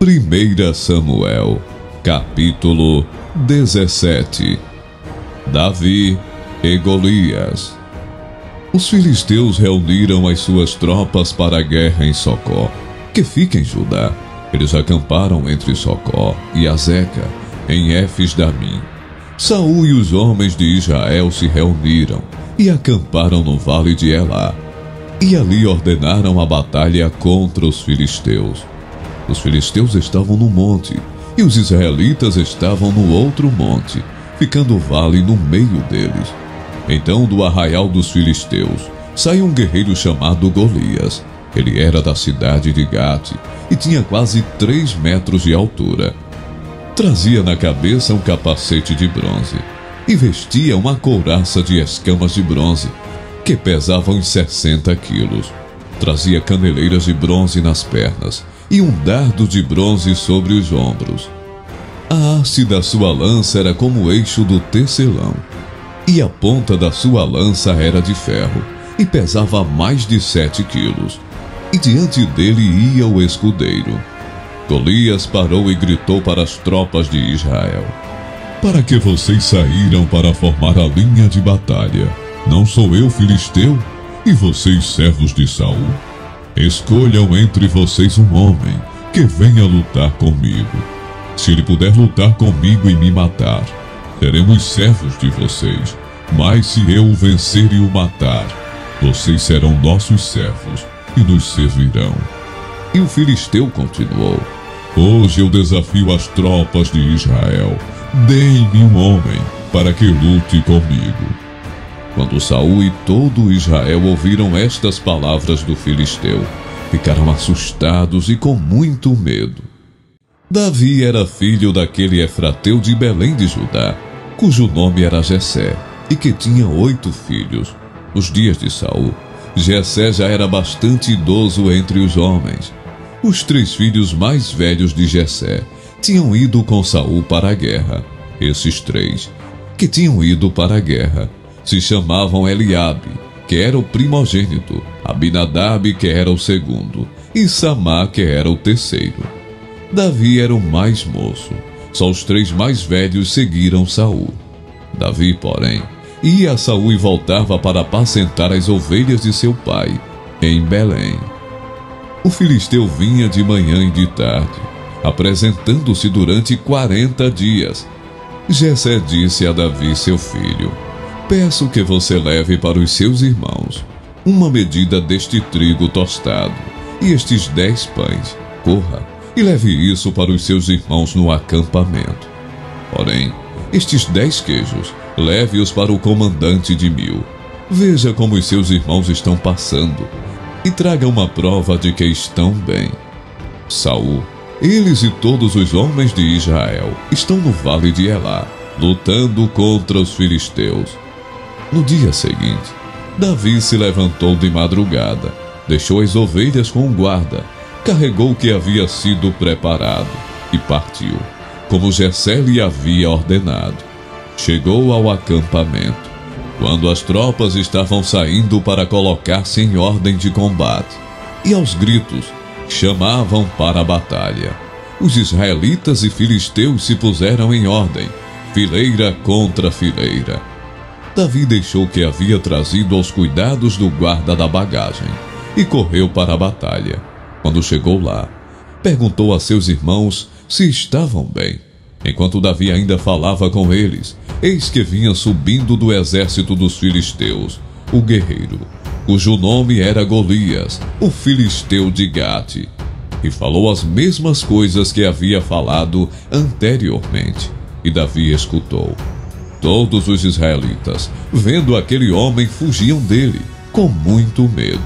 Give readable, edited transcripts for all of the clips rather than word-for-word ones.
1 Samuel, capítulo 17. Davi e Golias. Os filisteus reuniram as suas tropas para a guerra em Socó, que fica em Judá. Eles acamparam entre Socó e Azeca, em Éfes-Damim. Saul e os homens de Israel se reuniram e acamparam no vale de Elá. E ali ordenaram a batalha contra os filisteus. Os filisteus estavam no monte, e os israelitas estavam no outro monte, ficando o vale no meio deles. Então, do arraial dos filisteus, saiu um guerreiro chamado Golias. Ele era da cidade de Gate, e tinha quase 3 metros de altura. Trazia na cabeça um capacete de bronze, e vestia uma couraça de escamas de bronze, que pesava uns 60 quilos. Trazia caneleiras de bronze nas pernas, e um dardo de bronze sobre os ombros. A haste da sua lança era como o eixo do tecelão, e a ponta da sua lança era de ferro, e pesava mais de 7 quilos. E diante dele ia o escudeiro. Golias parou e gritou para as tropas de Israel: "Para que vocês saíram para formar a linha de batalha? Não sou eu filisteu? E vocês servos de Saul? Escolham entre vocês um homem que venha lutar comigo. Se ele puder lutar comigo e me matar, seremos servos de vocês. Mas se eu o vencer e o matar, vocês serão nossos servos e nos servirão." E o filisteu continuou: "Hoje eu desafio as tropas de Israel. Deem-me um homem para que lute comigo." Quando Saul e todo Israel ouviram estas palavras do filisteu, ficaram assustados e com muito medo. Davi era filho daquele efrateu de Belém de Judá, cujo nome era Jessé, e que tinha 8 filhos. Nos dias de Saul, Jessé já era bastante idoso entre os homens. Os 3 filhos mais velhos de Jessé tinham ido com Saul para a guerra. Esses 3 que tinham ido para a guerra se chamavam Eliabe, que era o primogênito, Abinadab, que era o segundo, e Samá, que era o terceiro. Davi era o mais moço. Só os 3 mais velhos seguiram Saul. Davi, porém, ia a Saul e voltava para apacentar as ovelhas de seu pai, em Belém. O filisteu vinha de manhã e de tarde, apresentando-se durante 40 dias. Jessé disse a Davi, seu filho: "Peço que você leve para os seus irmãos uma medida deste trigo tostado e estes 10 pães. Corra e leve isso para os seus irmãos no acampamento. Porém, estes 10 queijos, leve-os para o comandante de 1000. Veja como os seus irmãos estão passando e traga uma prova de que estão bem." Saul, eles e todos os homens de Israel estão no vale de Elá, lutando contra os filisteus. No dia seguinte, Davi se levantou de madrugada, deixou as ovelhas com um guarda, carregou o que havia sido preparado e partiu, como Jessé lhe havia ordenado. Chegou ao acampamento, quando as tropas estavam saindo para colocar-se em ordem de combate, e aos gritos chamavam para a batalha. Os israelitas e filisteus se puseram em ordem, fileira contra fileira. Davi deixou o que havia trazido aos cuidados do guarda da bagagem e correu para a batalha. Quando chegou lá, perguntou a seus irmãos se estavam bem. Enquanto Davi ainda falava com eles, eis que vinha subindo do exército dos filisteus o guerreiro, cujo nome era Golias, o filisteu de Gate, e falou as mesmas coisas que havia falado anteriormente. E Davi escutou. Todos os israelitas, vendo aquele homem, fugiam dele, com muito medo,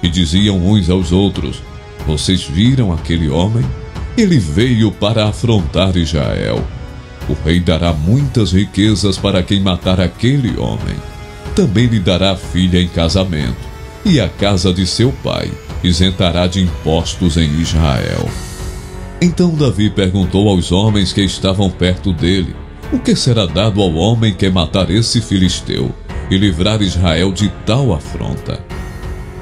e diziam uns aos outros: "Vocês viram aquele homem? Ele veio para afrontar Israel. O rei dará muitas riquezas para quem matar aquele homem. Também lhe dará filha em casamento, e a casa de seu pai isentará de impostos em Israel." Então Davi perguntou aos homens que estavam perto dele: "O que será dado ao homem que matar esse filisteu e livrar Israel de tal afronta?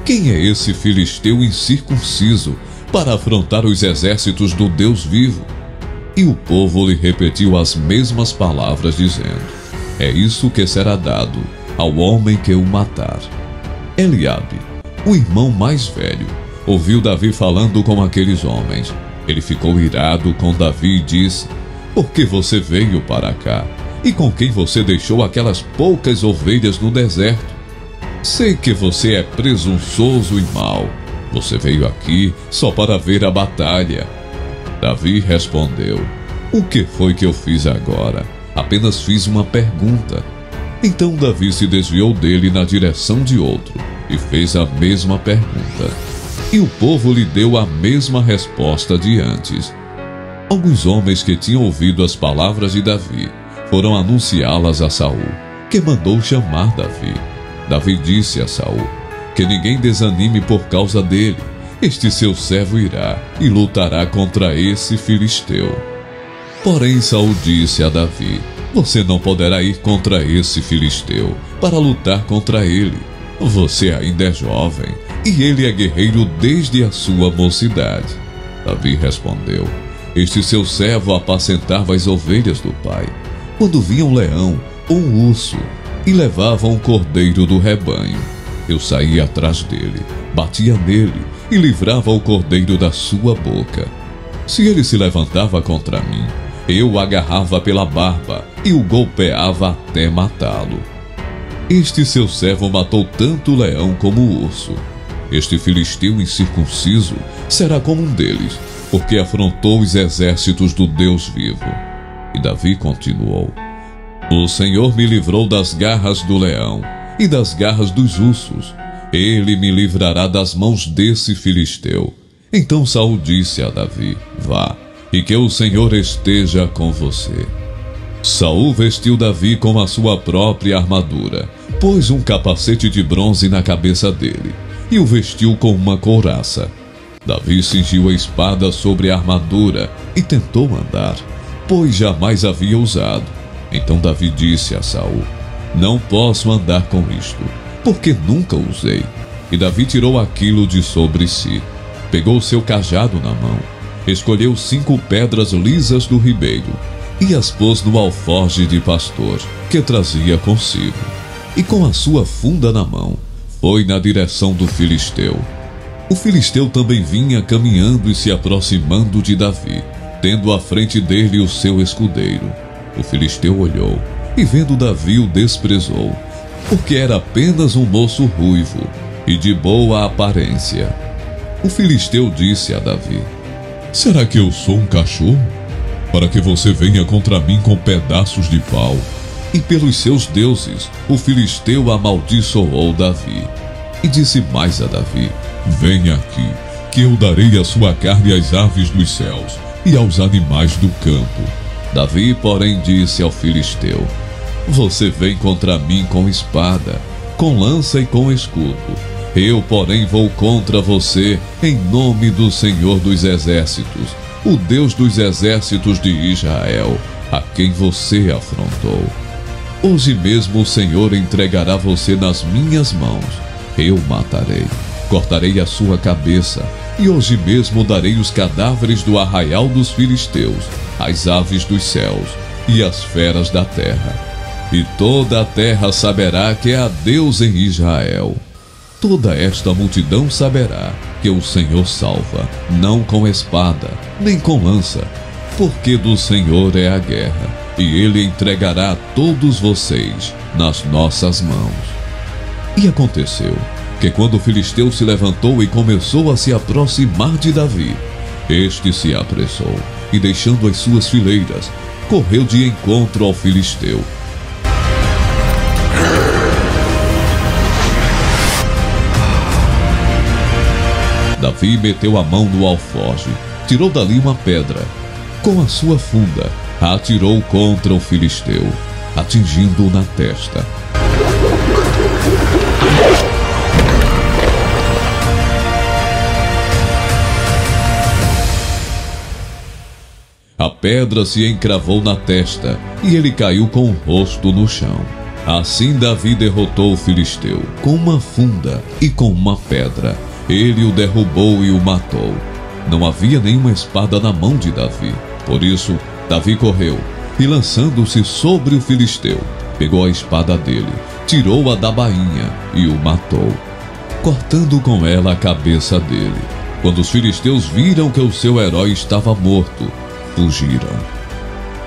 Quem é esse filisteu incircunciso para afrontar os exércitos do Deus vivo. E o povo lhe repetiu as mesmas palavras, dizendo: é isso que será dado ao homem que o matar. Eliabe, o irmão mais velho, ouviu Davi falando com aqueles homens. Ele ficou irado com Davi e disse: por que você veio para cá? E com quem você deixou aquelas poucas ovelhas no deserto? Sei que você é presunçoso e mau. Você veio aqui só para ver a batalha. Davi respondeu: o que foi que eu fiz agora? Apenas fiz uma pergunta. Então Davi se desviou dele na direção de outro e fez a mesma pergunta. E o povo lhe deu a mesma resposta de antes. Alguns homens que tinham ouvido as palavras de Davi foram anunciá-las a Saul, que mandou chamar Davi. Davi disse a Saul que ninguém desanime por causa dele. Este seu servo irá e lutará contra esse filisteu. Porém Saul disse a Davi: você não poderá ir contra esse filisteu para lutar contra ele. Você ainda é jovem e ele é guerreiro desde a sua mocidade. Davi respondeu: este seu servo apacentava as ovelhas do pai, quando vinha um leão ou um urso e levava um cordeiro do rebanho. Eu saía atrás dele, batia nele e livrava o cordeiro da sua boca. Se ele se levantava contra mim, eu o agarrava pela barba e o golpeava até matá-lo. Este seu servo matou tanto o leão como o urso. Este filisteu incircunciso será como um deles, porque afrontou os exércitos do Deus vivo. E Davi continuou: o Senhor me livrou das garras do leão e das garras dos ursos. Ele me livrará das mãos desse filisteu. Então Saul disse a Davi: vá, e que o Senhor esteja com você. Saul vestiu Davi com a sua própria armadura, pôs um capacete de bronze na cabeça dele e o vestiu com uma couraça. Davi cingiu a espada sobre a armadura e tentou andar, pois jamais havia usado. Então Davi disse a Saul: não posso andar com isto, porque nunca usei. E Davi tirou aquilo de sobre si, pegou seu cajado na mão, escolheu 5 pedras lisas do ribeiro e as pôs no alforje de pastor que trazia consigo. E com a sua funda na mão, foi na direção do filisteu. O filisteu também vinha caminhando e se aproximando de Davi, tendo à frente dele o seu escudeiro. O filisteu olhou e, vendo Davi, o desprezou, porque era apenas um moço ruivo e de boa aparência. O filisteu disse a Davi: será que eu sou um cachorro, para que você venha contra mim com pedaços de pau? E pelos seus deuses, o filisteu amaldiçoou Davi. E disse mais a Davi: venha aqui, que eu darei a sua carne às aves dos céus e aos animais do campo. Davi, porém, disse ao filisteu: você vem contra mim com espada, com lança e com escudo. Eu, porém, vou contra você em nome do Senhor dos Exércitos, o Deus dos exércitos de Israel, a quem você afrontou. Hoje mesmo o Senhor entregará você nas minhas mãos. Eu matarei, cortarei a sua cabeça, e hoje mesmo darei os cadáveres do arraial dos filisteus, às aves dos céus e às feras da terra. E toda a terra saberá que há Deus em Israel. Toda esta multidão saberá que o Senhor salva, não com espada, nem com lança, porque do Senhor é a guerra, e Ele entregará a todos vocês nas nossas mãos. E aconteceu que quando o filisteu se levantou e começou a se aproximar de Davi, este se apressou e, deixando as suas fileiras, correu de encontro ao filisteu. Davi meteu a mão no alforje, tirou dali uma pedra. Com a sua funda, a atirou contra o filisteu, atingindo-o na testa. A pedra se encravou na testa e ele caiu com o rosto no chão. Assim Davi derrotou o filisteu com uma funda e com uma pedra. Ele o derrubou e o matou. não havia nenhuma espada na mão de Davi. Por isso, Davi correu e, lançando-se sobre o filisteu, pegou a espada dele, tirou-a da bainha e o matou, cortando com ela a cabeça dele. Quando os filisteus viram que o seu herói estava morto, fugiram.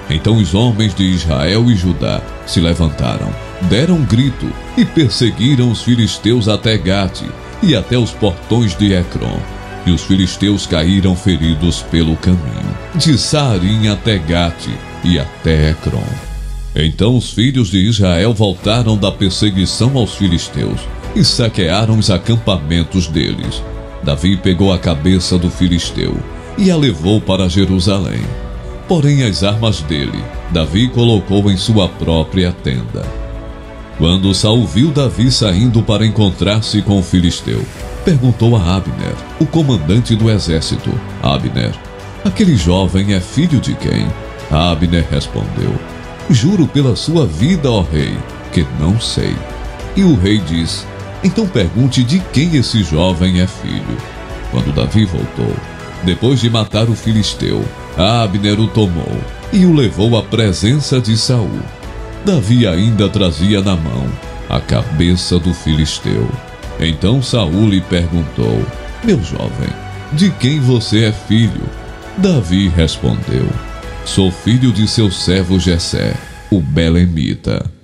Então os homens de Israel e Judá se levantaram, deram um grito e perseguiram os filisteus até Gate e até os portões de Ecrom. E os filisteus caíram feridos pelo caminho, de Saarim até Gate e até Ecrom. Então os filhos de Israel voltaram da perseguição aos filisteus e saquearam os acampamentos deles. Davi pegou a cabeça do filisteu e a levou para Jerusalém. Porém as armas dele, Davi colocou em sua própria tenda. Quando Saul viu Davi saindo para encontrar-se com o filisteu, perguntou a Abner, o comandante do exército: Abner, aquele jovem é filho de quem? Abner respondeu: Juro pela sua vida, ó rei, que não sei. E o rei diz: Então pergunte de quem esse jovem é filho. Quando Davi voltou, depois de matar o filisteu, Abner o tomou e o levou à presença de Saul. Davi ainda trazia na mão a cabeça do filisteu. Então Saul lhe perguntou: Meu jovem, de quem você é filho? Davi respondeu: Sou filho de seu servo Jessé, o belemita.